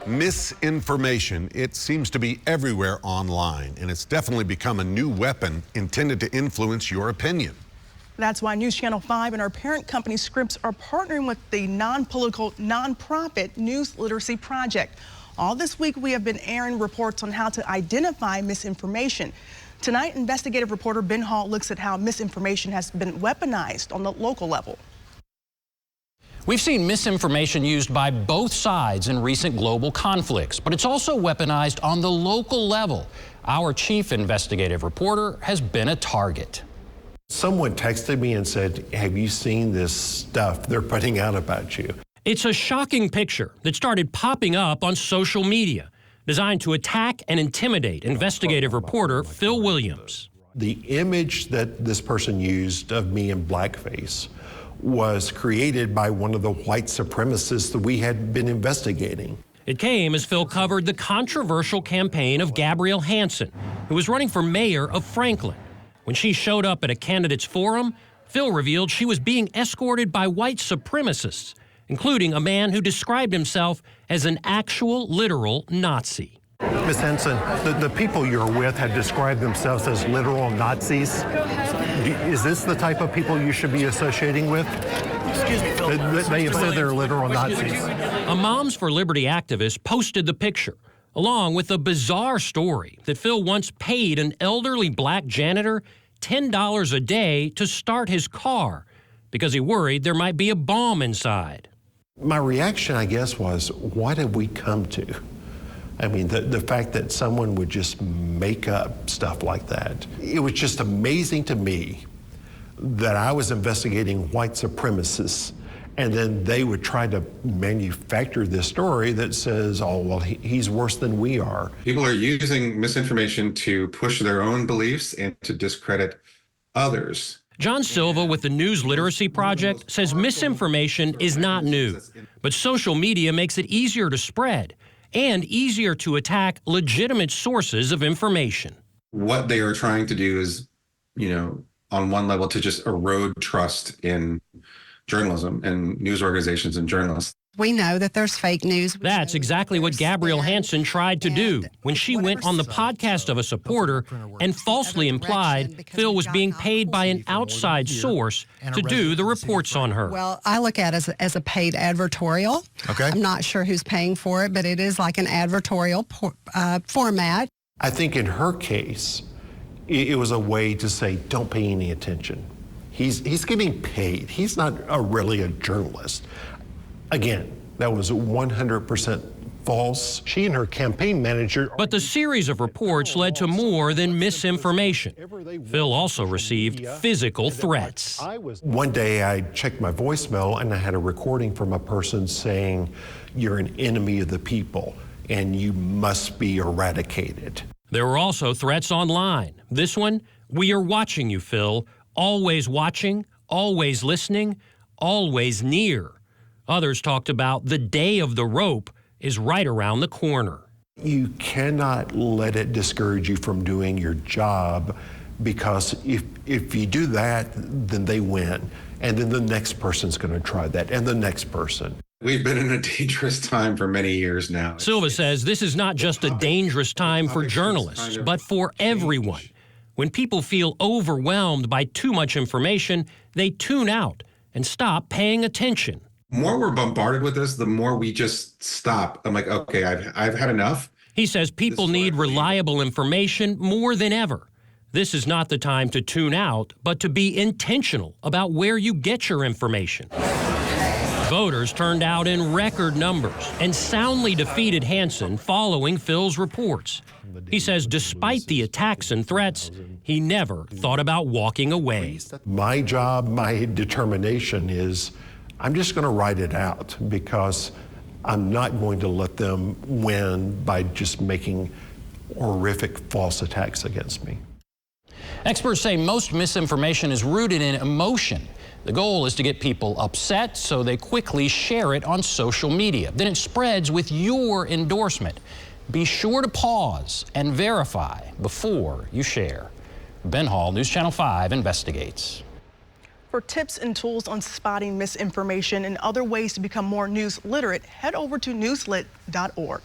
Misinformation, it seems to be everywhere online, and it's definitely become a new weapon intended to influence your opinion. That's why NewsChannel 5 and our parent company Scripps are partnering with the non-political, nonprofit News Literacy Project. All this week, we have been airing reports on how to identify misinformation. Tonight, investigative reporter Ben Hall looks at how misinformation has been weaponized on the local level. We've seen misinformation used by both sides in recent global conflicts, but it's also weaponized on the local level. Our chief investigative reporter has been a target. Someone texted me and said, "Have you seen this stuff they're putting out about you?" It's a shocking picture that started popping up on social media, designed to attack and intimidate investigative reporter Phil Williams. The image that this person used of me in blackface was created by one of the white supremacists that we had been investigating. It came as Phil covered the controversial campaign of Gabrielle Hanson, who was running for mayor of Franklin. When she showed up at a candidates forum, Phil revealed she was being escorted by white supremacists, including a man who described himself as an actual, literal Nazi. Ms. Hanson, the people you're with have described themselves as literal Nazis. Is this the type of people you should be associating with? Excuse me, Phil. They have said they're literal Nazis. A Moms for Liberty activist posted the picture, along with a bizarre story that Phil once paid an elderly black janitor $10 a day to start his car because he worried there might be a bomb inside. My reaction, I guess, was, what have we come to? I mean, the fact that someone would just make up stuff like that. It was just amazing to me that I was investigating white supremacists, and then they would try to manufacture this story that says, oh, well, he's worse than we are. People are using misinformation to push their own beliefs and to discredit others. John Silva with the News Literacy Project says misinformation is not new, but social media makes it easier to spread and easier to attack legitimate sources of information. What they are trying to do is, on one level, to just erode trust in journalism and news organizations and journalists. We know that there's fake news. That's exactly what Gabrielle Hanson tried to do when she went on the podcast of a supporter and falsely implied Phil was being paid by an outside source to do the reports on her. Well, I look at it as a paid advertorial. Okay. I'm not sure who's paying for it, but it is like an advertorial format. I think in her case, it was a way to say, don't pay any attention. He's getting paid. He's not really a journalist. Again, that was 100% false. She and her campaign manager... But the series of reports led to more than misinformation. Phil also received physical threats. One day I checked my voicemail and I had a recording from a person saying, you're an enemy of the people and you must be eradicated. There were also threats online. This one, we are watching you, Phil. Always watching, always listening, always near. Others talked about the day of the rope is right around the corner. You cannot let it discourage you from doing your job, because if you do that, then they win. And then the next person's going to try that, and the next person. We've been in a dangerous time for many years now. Silva says this is not just a dangerous time for journalists, but for everyone. When people feel overwhelmed by too much information, they tune out and stop paying attention. The more we're bombarded with this, the more we just stop. I'm like, okay, I've had enough. He says people need reliable information more than ever. This is not the time to tune out, but to be intentional about where you get your information. Voters turned out in record numbers and soundly defeated Hanson following Phil's reports. He says despite the attacks and threats, he never thought about walking away. My job, my determination is I'm just going to write it out, because I'm not going to let them win by just making horrific false attacks against me. Experts say most misinformation is rooted in emotion. The goal is to get people upset, so they quickly share it on social media. Then it spreads with your endorsement. Be sure to pause and verify before you share. Ben Hall, News Channel 5 investigates. For tips and tools on spotting misinformation and other ways to become more news literate, head over to newslit.org.